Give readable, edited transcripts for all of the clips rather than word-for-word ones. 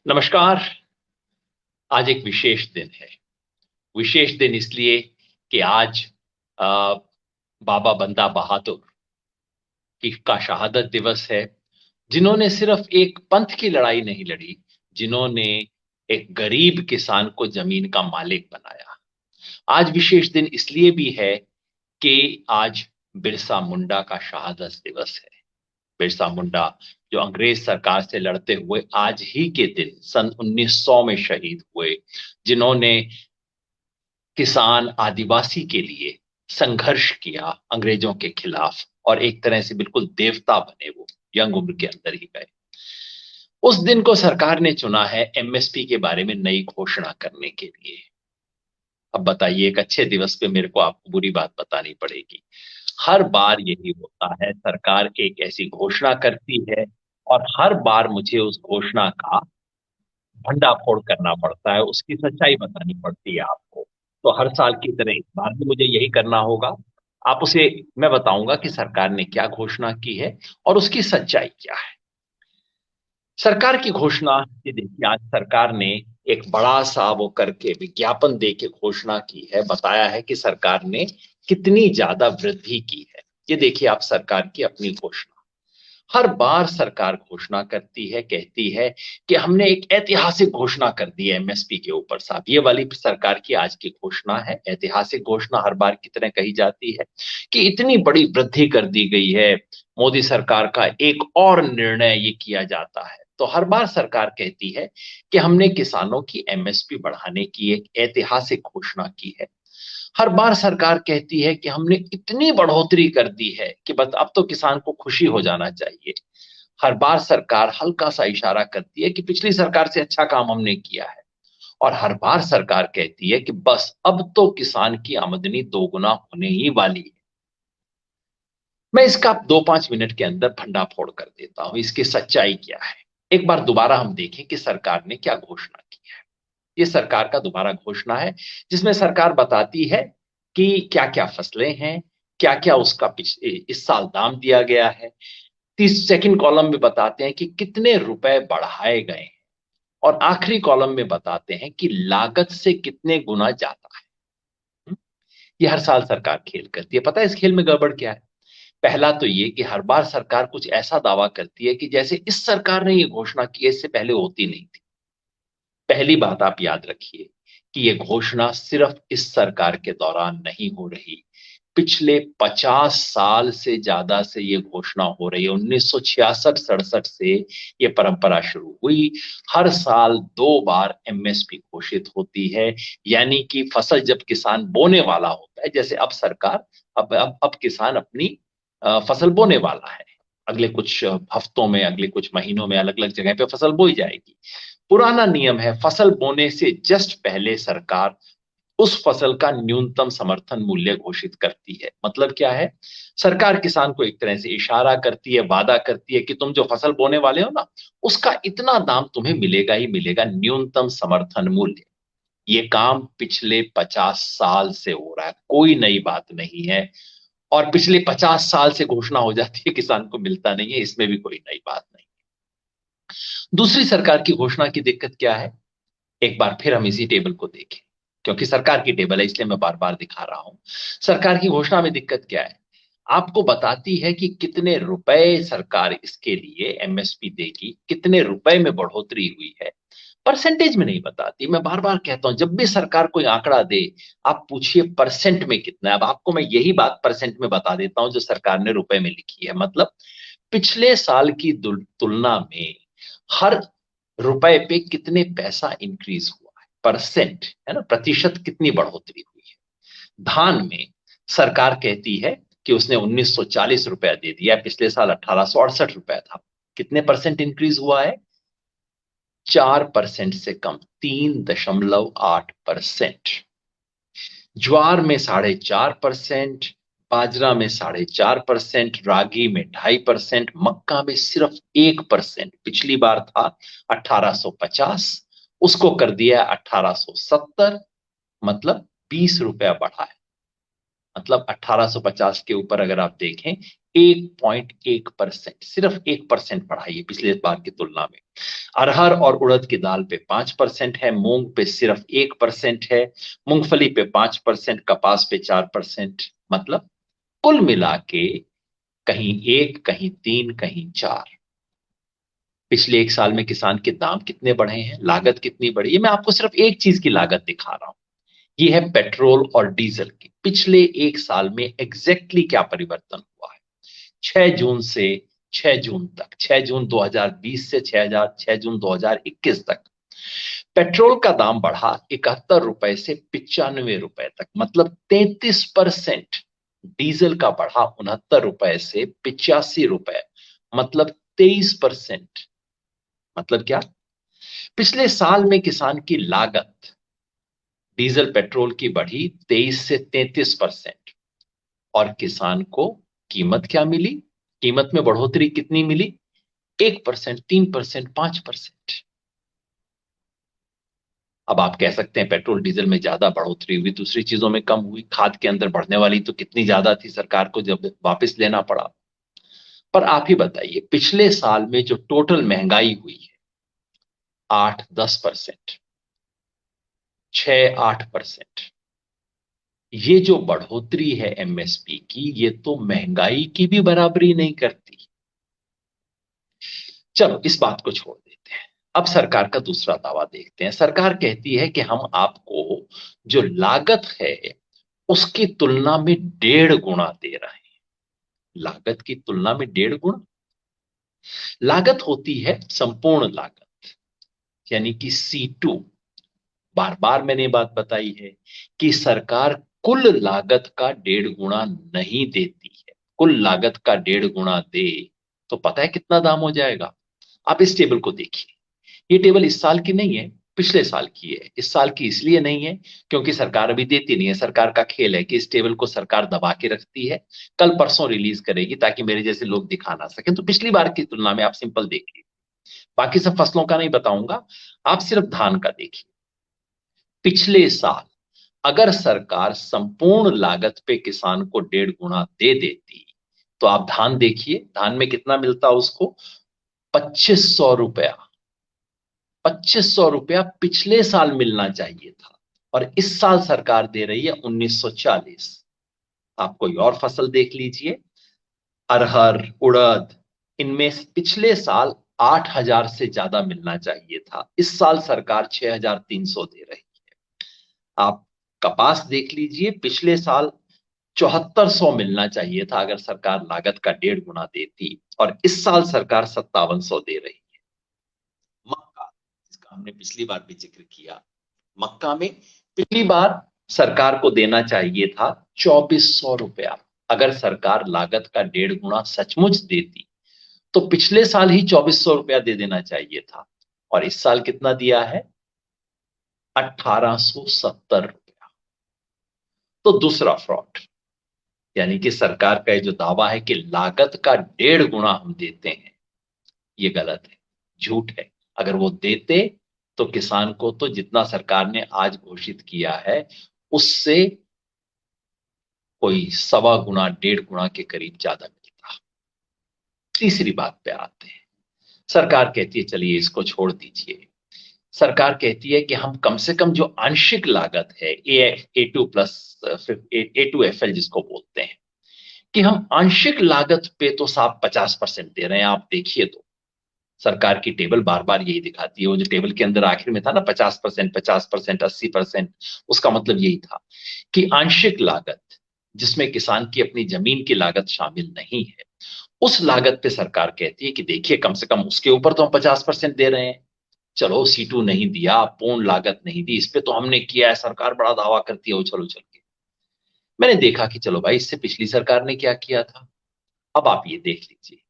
नमस्कार। आज एक विशेष दिन है। विशेष दिन इसलिए कि आज अ, बाबा बंदा बहादुर की का शहादत दिवस है, जिन्होंने सिर्फ एक पंथ की लड़ाई नहीं लड़ी, जिन्होंने एक गरीब किसान को जमीन का मालिक बनाया। आज विशेष दिन इसलिए भी है कि आज बिरसा मुंडा का शहादत दिवस है। बिरसा मुंडा जो अंग्रेज सरकार से लड़ते हुए आज ही के दिन सन 1900 में शहीद हुए, जिन्होंने किसान आदिवासी के लिए संघर्ष किया अंग्रेजों के खिलाफ, और एक तरह से बिल्कुल देवता बने वो, यंग उम्र के अंदर ही गए। उस दिन को सरकार ने चुना है एमएसपी के बारे में नई घोषणा करने के लिए। अब बताइए, एक अच्छे दिवस पे मेरे को आपको बुरी बात बतानी पड़ेगी। हर बार यही होता है, सरकार एक ऐसी घोषणा करती है और हर बार मुझे उस घोषणा का भंडाफोड़ करना पड़ता है, उसकी सच्चाई बतानी पड़ती है आपको। तो हर साल की तरह इस बार भी मुझे यही करना होगा। आप उसे मैं बताऊंगा कि सरकार ने क्या घोषणा की है और उसकी सच्चाई क्या है। सरकार की घोषणा, ये देखिए, आज सरकार ने एक बड़ा सा वो करके विज्ञापन दे के घोषणा की है, बताया है कि सरकार ने कितनी ज्यादा वृद्धि की है। ये देखिए आप, सरकार की अपनी घोषणा। हर बार सरकार घोषणा करती है, कहती है कि हमने एक ऐतिहासिक घोषणा कर दी है एमएसपी के ऊपर। साहब, ये वाली सरकार की आज की घोषणा है, ऐतिहासिक घोषणा हर बार की तरह कही जाती है कि इतनी बड़ी वृद्धि कर दी गई है। मोदी सरकार का एक और निर्णय ये किया जाता है, तो हर बार सरकार कहती है कि हमने किसानों की एमएसपी बढ़ाने की एक ऐतिहासिक घोषणा की है। हर बार सरकार कहती है कि हमने इतनी बढ़ोतरी कर दी है कि बस अब तो किसान को खुशी हो जाना चाहिए। हर बार सरकार हल्का सा इशारा करती है कि पिछली सरकार से अच्छा काम हमने किया है। और हर बार सरकार कहती है कि बस अब तो किसान की आमदनी दोगुना होने ही वाली है। मैं इसका 2-5 मिनट के अंदर भंडाफोड़ कर देता हूं, इसकी सच्चाई क्या है। एक बार दोबारा हम देखें कि सरकार ने क्या घोषणा की है। ये सरकार का दोबारा घोषणा है, जिसमें सरकार बताती है कि क्या क्या फसलें हैं, क्या क्या उसका इस साल दाम दिया गया है। 32 कॉलम में बताते हैं कि कितने रुपए बढ़ाए गए हैं, और आखिरी कॉलम में बताते हैं कि लागत से कितने गुना जाता है। ये हर साल सरकार खेल करती है। पता है इस खेल में गड़बड़ क्या है? पहला तो ये कि हर बार सरकार कुछ ऐसा दावा करती है कि जैसे इस सरकार ने ये घोषणा की है, इससे पहले होती नहीं थी। पहली बात आप याद रखिए कि ये घोषणा सिर्फ इस सरकार के दौरान नहीं हो रही, पिछले 50 साल से ज्यादा से ये घोषणा हो रही है। 1966-67 से ये परंपरा शुरू हुई। हर साल 2 बार एमएसपी घोषित होती है, यानी कि फसल जब किसान बोने वाला होता है, जैसे अब सरकार, अब किसान अपनी फसल बोने वाला है। अगले कुछ हफ्तों में, अगले कुछ महीनों में अलग अलग जगह पे फसल बोई जाएगी। पुराना नियम है, फसल बोने से जस्ट पहले सरकार उस फसल का न्यूनतम समर्थन मूल्य घोषित करती है। मतलब क्या है? सरकार किसान को एक तरह से इशारा करती है, वादा करती है कि तुम जो फसल बोने वाले हो ना, उसका इतना दाम तुम्हें मिलेगा ही मिलेगा, न्यूनतम समर्थन मूल्य। ये काम पिछले 50 साल से हो रहा है, कोई नई बात नहीं है। और पिछले 50 साल से घोषणा हो जाती है, किसान को मिलता नहीं है, इसमें भी कोई नई बात नहीं। दूसरी सरकार की घोषणा की दिक्कत क्या है? एक बार फिर हम इसी टेबल को देखें, क्योंकि सरकार की टेबल है इसलिए मैं बार बार दिखा रहा हूं। सरकार की घोषणा में दिक्कत क्या है? आपको बताती है कि कितने रुपए सरकार इसके लिए एमएसपी देगी, कितने रुपए में बढ़ोतरी हुई है। परसेंटेज में नहीं बताती। मैं बार बार कहता हूं, जब भी सरकार कोई आंकड़ा दे, आप पूछिए परसेंट में कितना है। अब आपको मैं यही बात परसेंट में बता देता हूं जो सरकार ने रुपए में लिखी है। मतलब पिछले साल की तुलना में हर रुपए पे कितने पैसा इंक्रीज हुआ है, परसेंट है ना, प्रतिशत कितनी बढ़ोतरी हुई है। धान में सरकार कहती है कि उसने 1940 रुपया दे दिया, पिछले साल 1868 रुपया था। कितने परसेंट इंक्रीज हुआ है? 4% से कम, 3.8%। ज्वार में 4.5%, बाजरा में 4.5%, रागी में 2.5%, मक्का में सिर्फ 1%। पिछली बार था 1850, उसको कर दिया 1870। मतलब 20 रुपया बढ़ा है। मतलब 1850 के ऊपर अगर आप देखें, 1.1%, सिर्फ 1% बढ़ाई है पिछले बार की तुलना में। अरहर और उड़द की दाल पे 5% है, मूंग पे सिर्फ 1% है, मूंगफली पे 5%, कपास पे 4%। मतलब कुल मिला के कहीं 1, कहीं 3, कहीं 4। पिछले 1 साल में किसान के दाम कितने बढ़े हैं, लागत कितनी बढ़ी है। मैं आपको सिर्फ एक चीज की लागत दिखा रहा हूं, ये है पेट्रोल और डीजल की। पिछले 1 साल में एग्जैक्टली क्या परिवर्तन हुआ है। 6 जून से 6 जून तक, 6 जून 2020 से 6 जून 2021 तक पेट्रोल का दाम बढ़ा 71 रुपए से 95 रुपए तक, मतलब 33%। डीजल का बढ़ा 69 रुपए से 85 रुपए, मतलब 23%। मतलब क्या, पिछले साल में किसान की लागत डीजल पेट्रोल की बढ़ी 23 से 33%। और किसान को कीमत क्या मिली, कीमत में बढ़ोतरी कितनी मिली, 1%, 3%, 5%। अब आप कह सकते हैं पेट्रोल डीजल में ज्यादा बढ़ोतरी हुई, दूसरी चीजों में कम हुई, खाद के अंदर बढ़ने वाली तो कितनी ज्यादा थी, सरकार को जब वापस लेना पड़ा। पर आप ही बताइए, पिछले साल में जो टोटल महंगाई हुई है 8-10%, 6-8%, ये जो बढ़ोतरी है एमएसपी की, ये तो महंगाई की भी बराबरी नहीं करती। चलो इस बात को छोड़ देते हैं, अब सरकार का दूसरा दावा देखते हैं। सरकार कहती है कि हम आपको जो लागत है उसकी तुलना में 1.5 गुना दे रहे हैं। लागत की तुलना में 1.5 गुना। लागत होती है संपूर्ण लागत, यानी कि C2। बार बार मैंने ये बात बताई है कि सरकार कुल लागत का 1.5 गुना नहीं देती है। कुल लागत का 1.5 गुना दे तो पता है कितना दाम हो जाएगा। आप इस टेबल को देखिए, ये टेबल इस साल की नहीं है, पिछले साल की है। इस साल की इसलिए नहीं है क्योंकि सरकार अभी देती नहीं है। सरकार का खेल है कि इस टेबल को सरकार दबा के रखती है, कल परसों रिलीज करेगी ताकि मेरे जैसे लोग दिखा ना सकें। तो पिछली बार की तुलना में आप सिंपल देखिए, बाकी सब फसलों का नहीं बताऊंगा, आप सिर्फ धान का देखिए। पिछले साल अगर सरकार संपूर्ण लागत पे किसान को 1.5 गुना दे देती तो आप धान देखिए, धान में कितना मिलता उसको, 2500 रुपया। 2500 रुपया पिछले साल मिलना चाहिए था, और इस साल सरकार दे रही है 1940। आप कोई और फसल देख लीजिए, अरहर, उड़द, इनमें पिछले साल 8000 से ज्यादा मिलना चाहिए था, इस साल सरकार 6300 दे रही है। आप कपास देख लीजिए, पिछले साल 7400 मिलना चाहिए था अगर सरकार लागत का 1.5 गुना देती, और इस साल सरकार 5700 दे रही है। मक्का, इसका हमने पिछली बार भी जिक्र किया, मक्का में पिछली बार सरकार को देना चाहिए था 2400 रुपया। अगर सरकार लागत का 1.5 गुना सचमुच देती तो पिछले साल ही 2400 रुपया दे देना चाहिए था, और इस साल कितना दिया है, 1870 रुपया। तो दूसरा फ्रॉड, यानी कि सरकार का ये जो दावा है कि लागत का 1.5 गुना हम देते हैं, ये गलत है, झूठ है। अगर वो देते तो किसान को तो जितना सरकार ने आज घोषित किया है उससे कोई 1.25 गुना, 1.5 गुना के करीब ज्यादा मिलता। तीसरी बात पे आते हैं, सरकार कहती है चलिए इसको छोड़ दीजिए। सरकार कहती है कि हम कम से कम जो आंशिक लागत है A2+A2FL जिसको बोलते हैं, कि हम आंशिक लागत पे तो साफ 50% दे रहे हैं। आप देखिए तो सरकार की टेबल बार बार यही दिखाती है, वो जो टेबल के अंदर आखिर में था ना 50%, 50%, 80%, उसका मतलब यही था कि आंशिक लागत जिसमें किसान की अपनी जमीन की लागत शामिल नहीं है, उस लागत पे सरकार कहती है कि देखिए कम से कम उसके ऊपर तो हम 50% दे रहे हैं। चलो C2 नहीं दिया, पूर्ण लागत नहीं दी, इस पे तो हमने किया है, सरकार बड़ा दावा करती है उछल उछल के। मैंने देखा कि चलो भाई, इससे पिछली सरकार ने क्या किया था। अब आप ये देख लीजिए,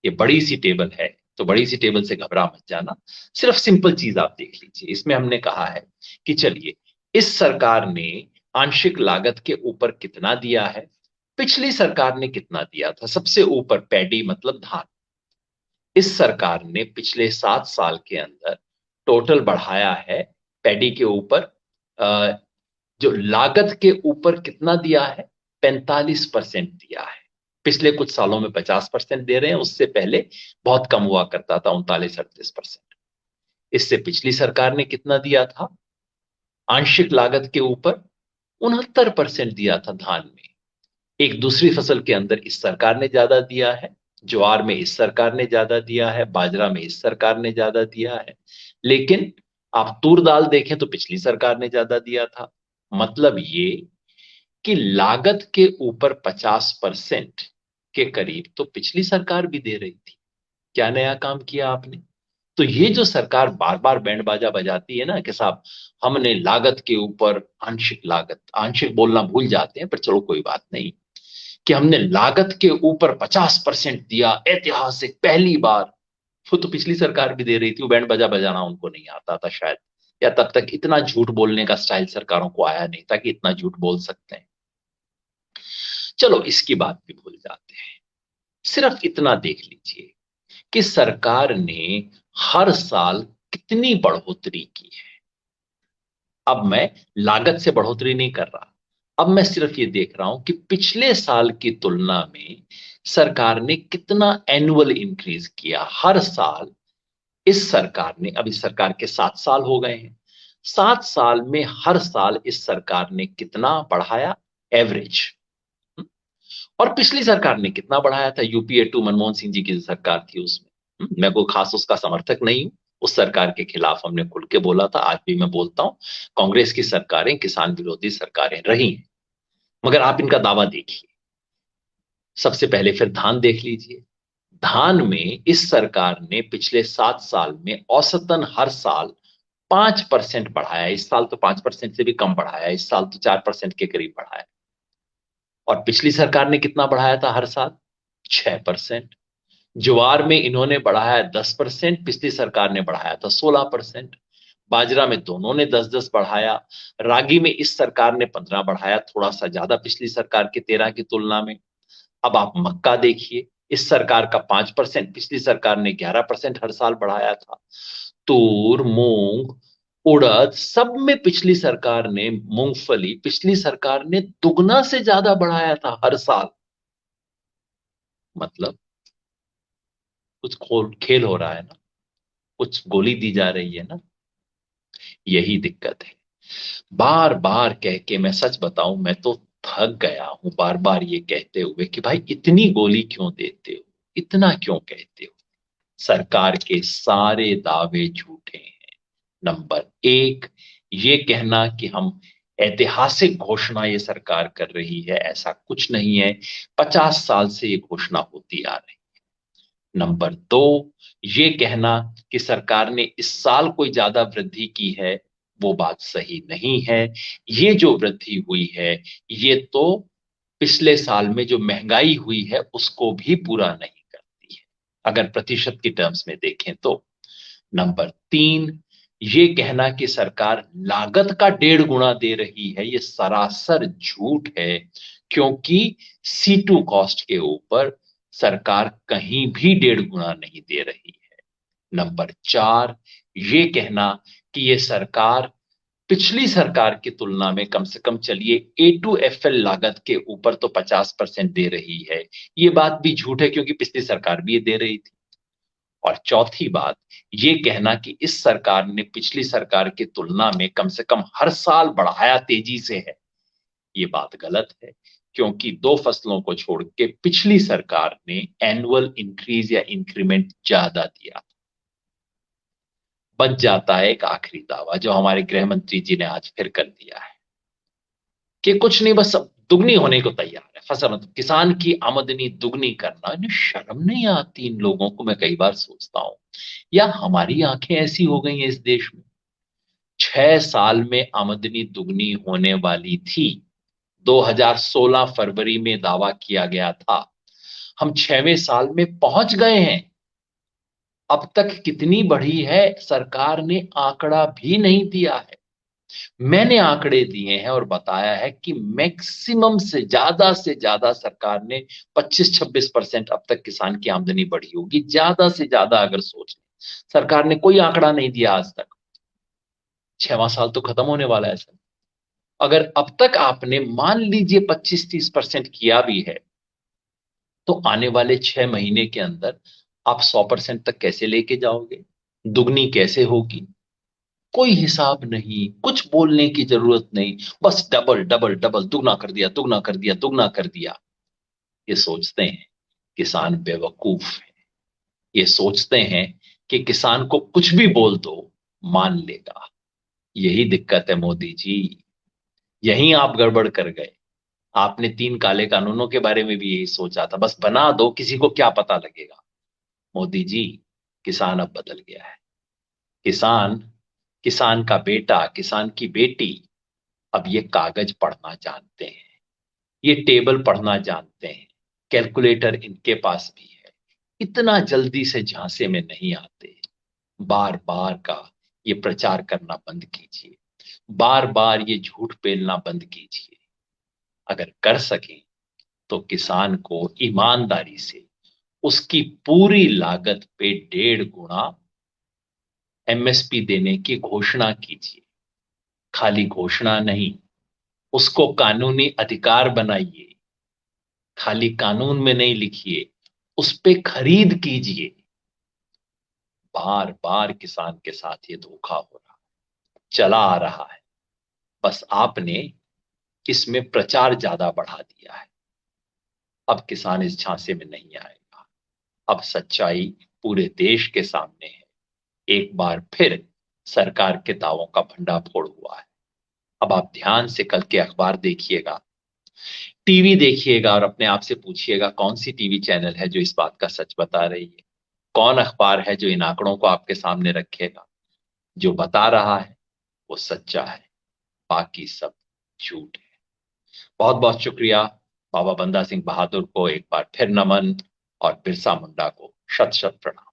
ये बड़ी सी टेबल है, तो बड़ी सी टेबल से घबरा मत जाना, सिर्फ सिंपल चीज आप देख लीजिए। इसमें हमने कहा है कि चलिए इस सरकार ने आंशिक लागत के ऊपर कितना दिया है, पिछली सरकार ने कितना दिया था। सबसे ऊपर पैडी मतलब धान, इस सरकार ने पिछले 7 साल के अंदर टोटल बढ़ाया है पैडी के ऊपर, जो लागत के ऊपर कितना दिया है, 45% दिया है। पिछले कुछ सालों में 50% दे रहे हैं, उससे पहले बहुत कम हुआ करता था, 39-38%। इससे पिछली सरकार ने कितना दिया था आंशिक लागत के ऊपर? 69% दिया था धान में। एक दूसरी फसल के अंदर इस सरकार ने ज्यादा दिया है, ज्वार में इस सरकार ने ज्यादा दिया है, बाजरा में इस सरकार ने ज्यादा दिया है। लेकिन आप तूर दाल देखें तो पिछली सरकार ने ज्यादा दिया था। मतलब ये कि लागत के ऊपर 50% के करीब तो पिछली सरकार भी दे रही थी। क्या नया काम किया आपने? तो ये जो सरकार बार बार बैंड बाजा बजाती है ना कि साहब हमने लागत के ऊपर आंशिक लागत, आंशिक बोलना भूल जाते हैं, पर चलो कोई बात नहीं, कि हमने लागत के ऊपर 50% दिया, ऐतिहासिक पहली बार। वो तो पिछली सरकार भी दे रही थी, वो बैंड बाजा बजाना उनको नहीं आता था शायद, या तब तक इतना झूठ बोलने का स्टाइल सरकारों को आया नहीं था कि इतना झूठ बोल सकते हैं। चलो इसकी बात भी भूल जाते हैं। सिर्फ इतना देख लीजिए कि सरकार ने हर साल कितनी बढ़ोतरी की है। अब मैं लागत से बढ़ोतरी नहीं कर रहा, अब मैं सिर्फ ये देख रहा हूं कि पिछले साल की तुलना में सरकार ने कितना एनुअल इंक्रीज किया हर साल। इस सरकार ने, अभी सरकार के 7 साल हो गए हैं, 7 साल में हर साल इस सरकार ने कितना बढ़ाया एवरेज। और पिछली सरकार ने कितना बढ़ाया था, यूपीए 2 मनमोहन सिंह जी की जो सरकार थी उसमें। मैं कोई खास उसका समर्थक नहीं हूं, उस सरकार के खिलाफ हमने खुल के बोला था, आज भी मैं बोलता हूं। कांग्रेस की सरकारें किसान विरोधी सरकारें रही हैं, मगर आप इनका दावा देखिए। सबसे पहले फिर धान देख लीजिए। धान में इस सरकार ने पिछले 7 साल में औसतन हर साल 5% बढ़ाया। इस साल तो 5% से भी कम बढ़ाया, इस साल तो 4% के करीब बढ़ाया। और पिछली सरकार ने कितना बढ़ाया था हर साल? 6%। ज्वार में इन्होंने बढ़ाया 10%, पिछली सरकार ने बढ़ाया था 16%। बाजरा में दोनों ने 10-10 बढ़ाया। रागी में इस सरकार ने 15 बढ़ाया, थोड़ा सा ज्यादा पिछली सरकार के 13 की तुलना में। अब आप मक्का देखिए, इस सरकार का 5%, पिछली सरकार ने 11% हर साल बढ़ाया था। तूर, मूंग, उड़द, सब में पिछली सरकार ने, मूंगफली पिछली सरकार ने दुगना से ज्यादा बढ़ाया था हर साल। मतलब कुछ खेल हो रहा है ना, कुछ गोली दी जा रही है ना। यही दिक्कत है। बार बार कह के, मैं सच बताऊं, मैं तो थक गया हूं बार बार ये कहते हुए कि भाई इतनी गोली क्यों देते हो, इतना क्यों कहते हो। सरकार के सारे दावे झूठे हैं। नंबर एक, ये कहना कि हम ऐतिहासिक घोषणा ये सरकार कर रही है, ऐसा कुछ नहीं है। 50 साल से ये घोषणा होती आ रही। नंबर दो, ये कहना कि सरकार ने इस साल कोई ज्यादा वृद्धि की है, वो बात सही नहीं है। ये जो वृद्धि हुई है, ये तो पिछले साल में जो महंगाई हुई है उसको भी पूरा नहीं करती है, अगर प्रतिशत की टर्म्स में देखें तो। नंबर तीन, ये कहना कि सरकार लागत का 1.5 गुना दे रही है, ये सरासर झूठ है, क्योंकि C2 कॉस्ट के ऊपर सरकार कहीं भी 1.5 गुना नहीं दे रही है। नंबर चार, ये कहना कि ये सरकार पिछली सरकार की तुलना में कम से कम चलिए A2FL लागत के ऊपर तो 50% दे रही है, ये बात भी झूठ है, क्योंकि पिछली सरकार भी ये दे रही थी। और चौथी बात, ये कहना कि इस सरकार ने पिछली सरकार की तुलना में कम से कम हर साल बढ़ाया तेजी से है, ये बात गलत है। क्योंकि दो फसलों को छोड़ के पिछली सरकार ने एनुअल इंक्रीज या इंक्रीमेंट ज्यादा दिया। बच जाता है एक आखिरी दावा जो हमारे गृह मंत्री जी ने आज फिर कर दिया है कि कुछ नहीं, बस सब दुगनी होने को तैयार है फसल, मतलब किसान की आमदनी दुगनी करना। इन्हें शर्म नहीं आती इन लोगों को, मैं कई बार सोचता हूं, या हमारी आंखें ऐसी हो गई हैं इस देश में। 6 साल में आमदनी दुगनी होने वाली थी, 2016 फरवरी में दावा किया गया था। हम 6वें साल में पहुंच गए हैं। अब तक कितनी बढ़ी है सरकार ने आंकड़ा भी नहीं दिया है। मैंने आंकड़े दिए हैं और बताया है कि मैक्सिमम से ज्यादा सरकार ने 25-26% अब तक किसान की आमदनी बढ़ी होगी, ज्यादा से ज्यादा अगर सोच लें। सरकार ने कोई आंकड़ा नहीं दिया आज तक। 6वां साल तो खत्म होने वाला है सर। अगर अब तक आपने मान लीजिए 25-30% किया भी है, तो आने वाले 6 महीने के अंदर आप 100% तक कैसे लेके जाओगे? दुगनी कैसे होगी? कोई हिसाब नहीं, कुछ बोलने की जरूरत नहीं, बस डबल डबल डबल, दुगना कर दिया, दुगना कर दिया, दुगना कर दिया। ये सोचते हैं किसान बेवकूफ है। ये सोचते हैं कि किसान को कुछ भी बोल दो, मान लेगा। यही दिक्कत है मोदी जी। यहीं आप गड़बड़ कर गए। आपने 3 काले कानूनों के बारे में भी यही सोचा था, बस बना दो, किसी को क्या पता लगेगा। मोदी जी, किसान अब बदल गया है। किसान, किसान का बेटा, किसान की बेटी अब ये कागज पढ़ना जानते हैं, ये टेबल पढ़ना जानते हैं, कैलकुलेटर इनके पास भी है। इतना जल्दी से झांसे में नहीं आते। बार बार का ये प्रचार करना बंद कीजिए। बार बार ये झूठ पेलना बंद कीजिए। अगर कर सकें तो किसान को ईमानदारी से उसकी पूरी लागत पे 1.5 गुना एमएसपी देने की घोषणा कीजिए। खाली घोषणा नहीं, उसको कानूनी अधिकार बनाइए। खाली कानून में नहीं लिखिए, उस पे खरीद कीजिए। बार बार किसान के साथ ये धोखा हो रहा, चला आ रहा है। बस आपने इसमें प्रचार ज्यादा बढ़ा दिया है। अब किसान इस झांसे में नहीं आएगा। अब सच्चाई पूरे देश के सामने है। एक बार फिर सरकार के दावों का भंडाफोड़ हुआ है। अब आप ध्यान से कल के अखबार देखिएगा, टीवी देखिएगा और अपने आप से पूछिएगा कौन सी टीवी चैनल है जो इस बात का सच बता रही है। कौन अखबार है जो इन आंकड़ों को आपके सामने रखेगा? जो बता रहा है वो सच्चा है, बाकी सब झूठ है। बहुत बहुत शुक्रिया। बाबा बंदा सिंह बहादुर को एक बार फिर नमन और बिरसा मुंडा को शत शत प्रणाम।